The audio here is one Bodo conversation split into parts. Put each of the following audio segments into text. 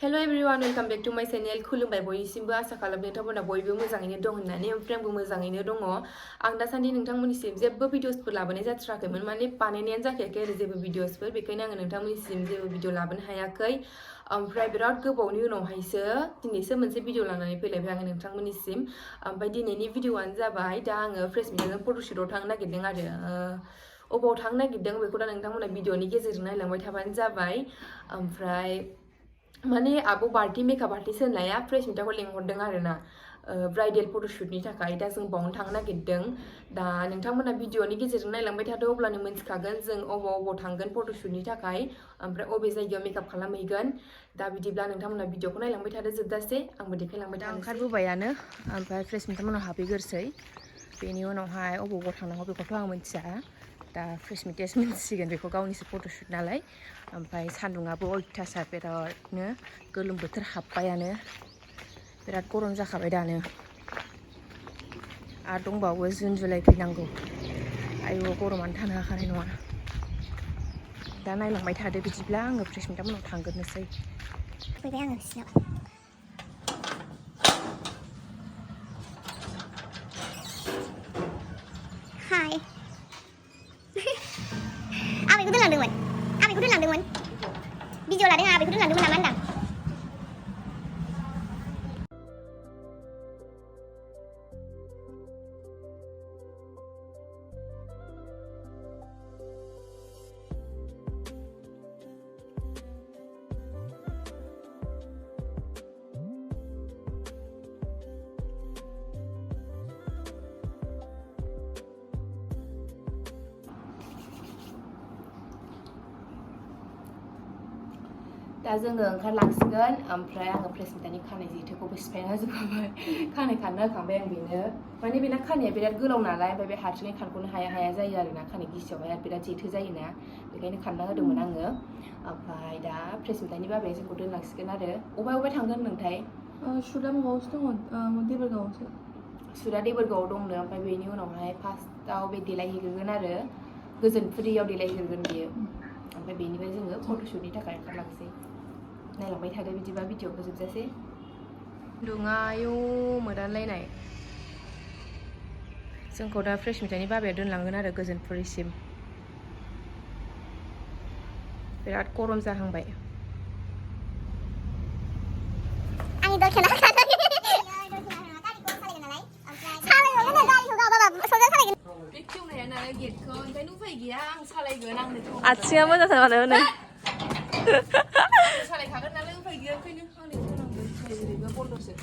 Hello everyone, welcome back to my channel. खुलुमबाय बयनिसिमबो आसा खालामो नोंथांमोना बयबो मोजाङैनो दं होननानै ओमफ्राय आंबो मोजाङैनो दङ। आं दासान्दि नोंथांमोननिसिम जेबो भिडिअसफोर लाबोनाय जाथ्राखैमोन माने बानायनायानो जाखायाखै आरो जेबो भिडिअसफोर बेखायनो आङो नोंथांमोननिसिम जेबो भिडिअ लाबोनो हायाखै। ओमफ्राय बिराद गोबावनि उनावहायसो दिनैसो मोनसे भिडिअ लानानै फैलायबाय आङो नोंथांमोननिसिम। ओमफ्राय दिनैनि भिडिअआनो जाबाय दा आङो फ्रेश मिटजों फट'शुटआव थांनो नागिरदों आरो अबाव थांनो नागिरदों बेखौ दा नोंथांमोना भिडिअनि गेजेरजों नायलांबाय थाबानो जाबाय। ओमफ्राय माने आब' बार्टी मेकआप आर्टिस्ट होननाया फ्रेश मिटखौ लेंहरदों आरोना ब्राइडेल फट'शुटनि थाखाय दा जों बावनो थांनो नागिरदों। दा नोंथांमोना भिडिअनि गेजेरजों नायलांबाय थादो अब्लानो मिन्थिखागोन जों अबाव थांगोन फट'शुटनि थाखाय ओमफ्राय अबे जायगायाव मेकआप खालामहैगोन। दा बिदिब्ला नोंथांमोना भिडिअखौ नायलांबाय थादो जोबजासे आंबो देखायलांबाय थानोसै। ओंखारबोबायानो ओमफ्राय फ्रेश मिटमोनाव हाबहैग्रोसै बेनि उनावहाय अबाव थांनांगौ बेखौथ' आं मिथिया। दा फ्रेश मिटियासो मिन्थिसिगोन बेखौ गावनिसो फट'शुट नालाय। ओमफ्राय सान्दुङाबो अयथासार बिरादनो गोलोम बोथोर हाबबायानो बिराद गरम जाखाबाय दानो आरो दंबावो जुन जुलाइ फैनांगौ। आयु गरमानो थानो हाखानाय नङा। दा नायलांबाय थादो बिदिब्ला आङो फ्रेश मिटमोनाव थांग्रोनोसै। फैबाय आङो सिनाव। हाय आबैखौ दोनलांदोंमोन भिडिअ लादों आबैखौ दोनलांदोंमोन नामा होनदां। दा जोङो ओंखारलांसिगोन ओमफ्राय आङो फ्रेश मिटनि खानाय जेथोखौबो सिफायना होजोबखाबाय। खानाय खाननो होखांबाय आं बेनो माने बेना खानाया बिराद गोलाव नालाय ओमफ्राय बे हारसिङै खानख'नो हाया जायो आरोना खानाय गिसियावहाय बिराद जेथो जायोना बेखायनो खानना होदोंमोन आङो। ओमफ्राय दा फ्रेश मिटनि बाबाया जोंखौ दोनलांसिगोन आरो अबाय थांगोन नोंथाय? सुदा माबायावसो दङ देबोरगावआवसो। सुदा देबोरगावआव दंनो ओमफ्राय बेनि उनावहाय फार्स्टआव बे देलायहैग्रोगोन आरो गोजोनफुरियाव देलायहैग्रोगोन बियो। ओमफ्राय बेनिफ्राय जोङो फट'शुटनि थाखाय ओंखारलांसै। नायलांबाय थादो बिदिबा भिडिअखौ जोबजासे। दुङायौ मोदानलायनाय जोंखौ दा फ्रेश मिटनि बाबाया दोनलांगोन आरो गोजोनफुरिसिम। बिराद गरम जाहांबाय। आंनि दरखेना बे खेवनाया नालाय गेटखौ ओंखायनो उफाय गैया आं सालायगोन आंनो आथिङा मोजां मानो होनो सालायखागोन नालाय उफाय गैया ओंखायनो आंनो खेवनांगौ ओरैबो बन्द'सो।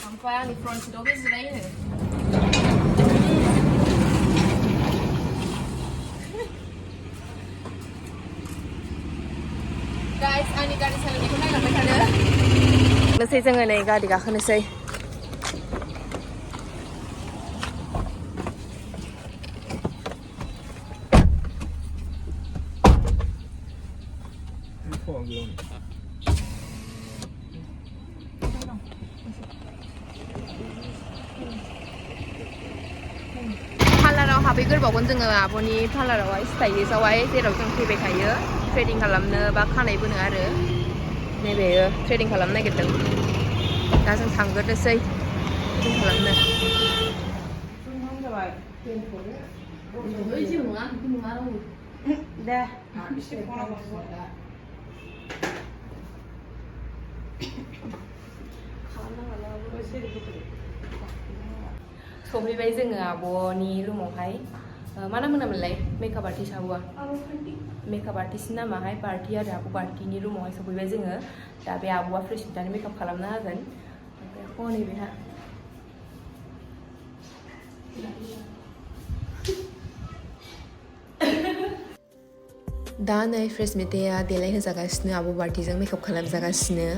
ओमफ्राय आंनि फ्रन्ट सिटआव बे जिरायो। गाइस आंनि गारि सालायनायखौ नायलांबाय थादो। नोसै जोङो नै गारि गाखोनोसै। पार्लाराव हाबहैग्रोबावगोन जोङो आब'नि पार्लारावहाय स्टाइलिस्टआवहाय जेराव जों फैबाय थायो थ्रेडिं खालामनो बा खानाय बोनो आरो नैबे थ्रेडिं खालामनो नागिरदों। दा जों थांग्रोनोसै थ्रेडिं खालामनो। दे सफैबाय जोङो आब'नि रुमावहाय। मा नाम होनामोनलाय मेकआप आर्टिस्ट आब'आ? मेकआप आर्टिस्टनि नामाहाय बार्टी आरो आब' बार्टीनि रुमावहाय सफैबाय जोङो। दा बे आब'आ फ्रेश मिटनि मेकआप खालामना होगोन। ओमफ्राय हनै बेहा दा नै फ्रेश मिटआ देलायहोजागासिनो आब' बार्टीजों मेकआप खालामजागासिनो।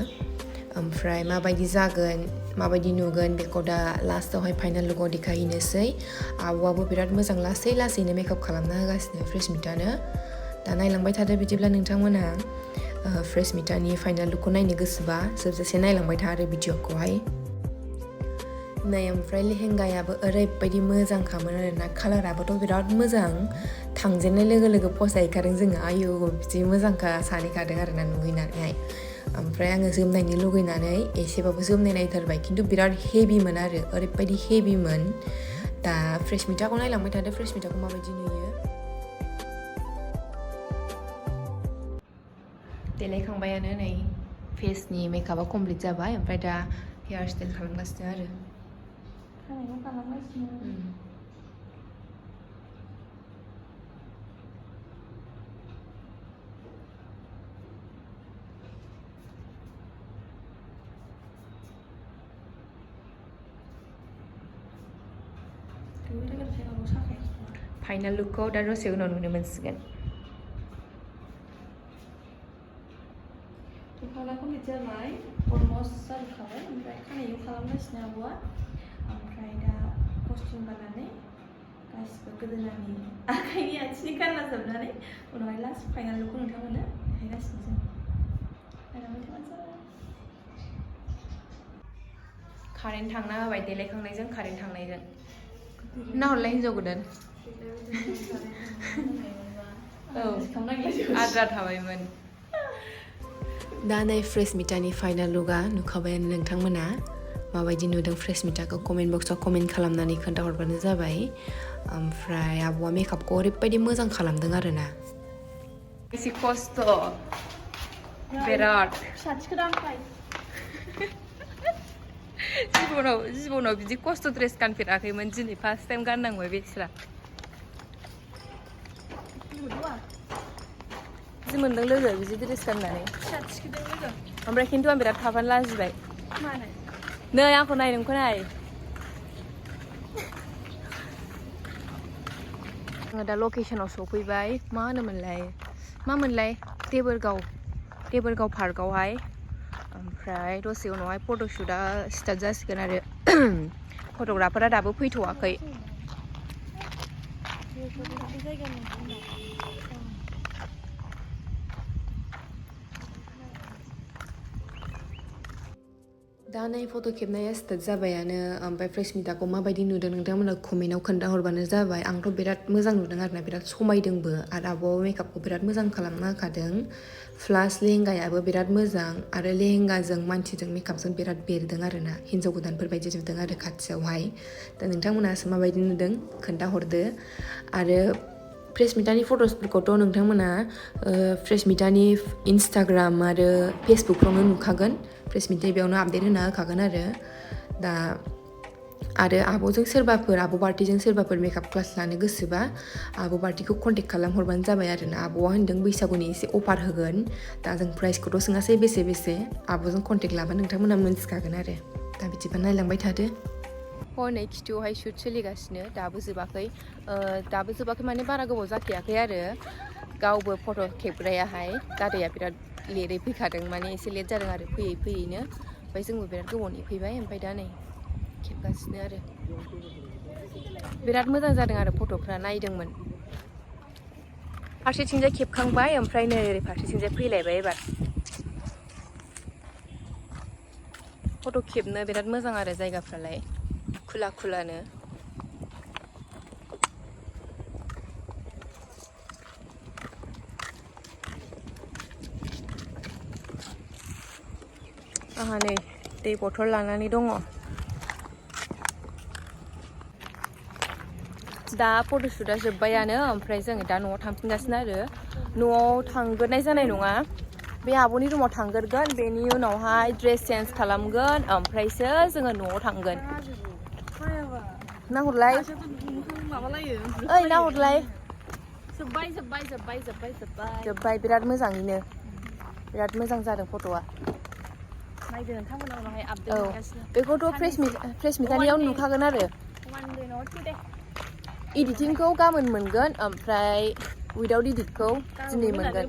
ओमफ्राय माबायदि जागोन माबायदि नुगोन बेखौ दा लास्टआवहाय फाइनाल लुकआव देखायहैनोसै। आब'आबो बिराद मोजां लासैनो मेकआप खालामना होगासिनो फ्रेश मिटआनो। दा नायलांबाय थादो बिदिब्ला नोंथांमोना फ्रेश मिटनि फाइनाल लुकखौ नायनो गोसोबा जोबजासे नायलांबाय था आरो भिडिअखौहाय। नै ओमफ्राय लेहेंगायाबो ओरैबायदि मोजांखामोन आरोना कालाराबोथ' बिराद मोजां थांजेननाय लोगो लोगो फसायखादों जोङो आयु बिदि मोजांखा सानैखादों आरोना नुहैनानैहाय ओमफ्राय आङो जोमनायनो लुगैनानै एसेबाबो जोमनाय नायथारबाय खिन्थु बिराद हेभिमोन आरो ओरैबायदि हेभिमोन दा फ्रेश मिटाखौ नायलांबाय थादो फ्रेश मिटाखौ माबायदि नुयो देलायखांबायानो नै फेसनि मेकआपआ कमप्लिट जाबाय ओमफ्राय दा हेयार स्टाइल खालामगासिनो आरो खानायखौ खालामगासिनो फाइनाल लुकखौ दा दसे उनाव नुनो मोनसिगोन दख'ना कमप्लिट जाबाय अलमस्ट जाजोबखाबाय ओमफ्राय खानायखौ खालामगासिनो आब'आ ओमफ्राय दा कस्टिउम गाननानै गासिबो गोदोनानि आखाइनि आथिंनि गानला जोबनानै उनावहाय लास्ट फाइनाल लुकखौ नोंथांमोननो देखायगासिनो जों नायलांबाय थाबानो जाबाय कारेन्ट थांना होबाय देलायखांनायजों कारेन्ट थांनायजों नाहरलाय हिन्जाव गोदान औ आद्रा थाबायमोन दा नै फ्रेश मिटानि फाइनाल लुकआ नुखाबायानो नोंथांमोना माबायदि नुदों फ्रेश मिटाखौ कमेन्ट बक्सआव कमेन्ट खालामनानै खोन्थाहरबानो जाबाय ओमफ्राय आब'आ मेकआपखौ ओरैबायदि मोजां खालामदों आरोना एसे खस्थ' बिराद फिसाथिखौ दांबाय जिबनाव बिदि खस्थ' ड्रेस गानफेराखैमोन दिनै फार्स्ट टाइम गाननांबाय बेस्रा जि मोनदों लोगो बिदि ड्रेस गाननानै ओमफ्राय खिन्थु आं बिराद थाफानो लाजिबाय नै आंखौ नाय नोंखौ नाय आङो दा लकेसनाव सफैबाय मा होनोमोनलाय देबोरगाव पार्कआवहाय ओमफ्राय दसे उनावहाय फट'शुटआ स्टार्ट जासिगोन आरो फट'ग्राफारा दाबो फैथ'वाखै दा नै फट' खेबनाया स्टार्ट जाबायानो ओमफ्राय फ्रेश मिटाखौ माबायदि नुदों नोंथांमोना कमेन्टआव खोन्थाहरबानो जाबाय आंथ' बिराद मोजां नुदों आरोना बिराद समायदोंबो आरो आब'आबो मेकआपखौ बिराद मोजां खालामना होखादों प्लास लेहेंगायाबो बिराद मोजां आरो लेहेंगाजों मानसिजों मेकआपजों बिराद बेरदों आरोना हिन्जाव गोदानफोर बायदि नुदों आरो खाथियावहाय दा नोंथांमोनासो माबायदि नुदों खोन्थाहरदो आरो फ्रेश मिटानि फट'सफोरखौथ' नोंथांमोना फ्रेश मिटानि इन्सटाग्राम आरो फेसबुकफ्रावनो नुखागोन फ्रेश मिटा बेयावनो आपडेट होना होखागोन आरो दा आरो आब'जों सोरबाफोर आब' बार्टिजों सोरबाफोर मेकआप क्लास लानो गोसोबा आब' बार्टिखौ कन्टेक्ट खालामहरबानो जाबाय आरोना आब'आ होनदों बैसागुनि एसे अफार होगोन दा जों प्राइसखौथ' सोङासै बेसे आब'जों कन्टेक्ट लाबा नोंथांमोना मोनथिखागोन आरो दा बिदिबा नायलांबाय थादो हनै खिथुआवहाय शुट सोलिगासिनो दाबो जोबाखै माने बारा गोबाव जाखायाखै आरो गावबो फट' खेबग्रायाहाय दादाया बिराद लेटै फैखादों माने एसे लेट जादों आरो फैयैनो ओमफ्राय जोंबो बिराद गोबाव नेफैबाय ओमफ्राय दा नै खेबगासिनो आरो बिराद मोजां जादों आरो फट'फ्रा नायदोंमोन फारसेथिंजाय खेबखांबाय ओमफ्राय नै ओरै फारसेथिंजाय फैलायबाय एबार फट' खेबनो बिराद मोजां आरो जायगाफ्रालाय खुला खुलानो आंहा नै दै बथल लानानै दङ दा फट'शुटआ जोब्बायानो ओमफ्राय जोङो दा न'आव थांफिनगासिनो आरो न'आव थांग्रोनाय जानाय नङा बे आब'नि रुमाव थांग्रोगोन बेनि उनावहाय ड्रेस चेन्ज खालामगोन ओमफ्रायसो जोङो न'आव थांगोन नाहरलाय ओइ नाहरलाय जोब्बाय बिराद मोजाङैनो बिराद मोजां जादों फट'आ नायदो नोंथांमोना उनावहाय आपडेट होगासिनो बेखौथ' फ्रेश मिटानियाव नुखागोन आरो इडिटिंखौ गाबोन मोनगोन ओमफ्राय उइदाउट इडिटखौ दिनै मोनगोन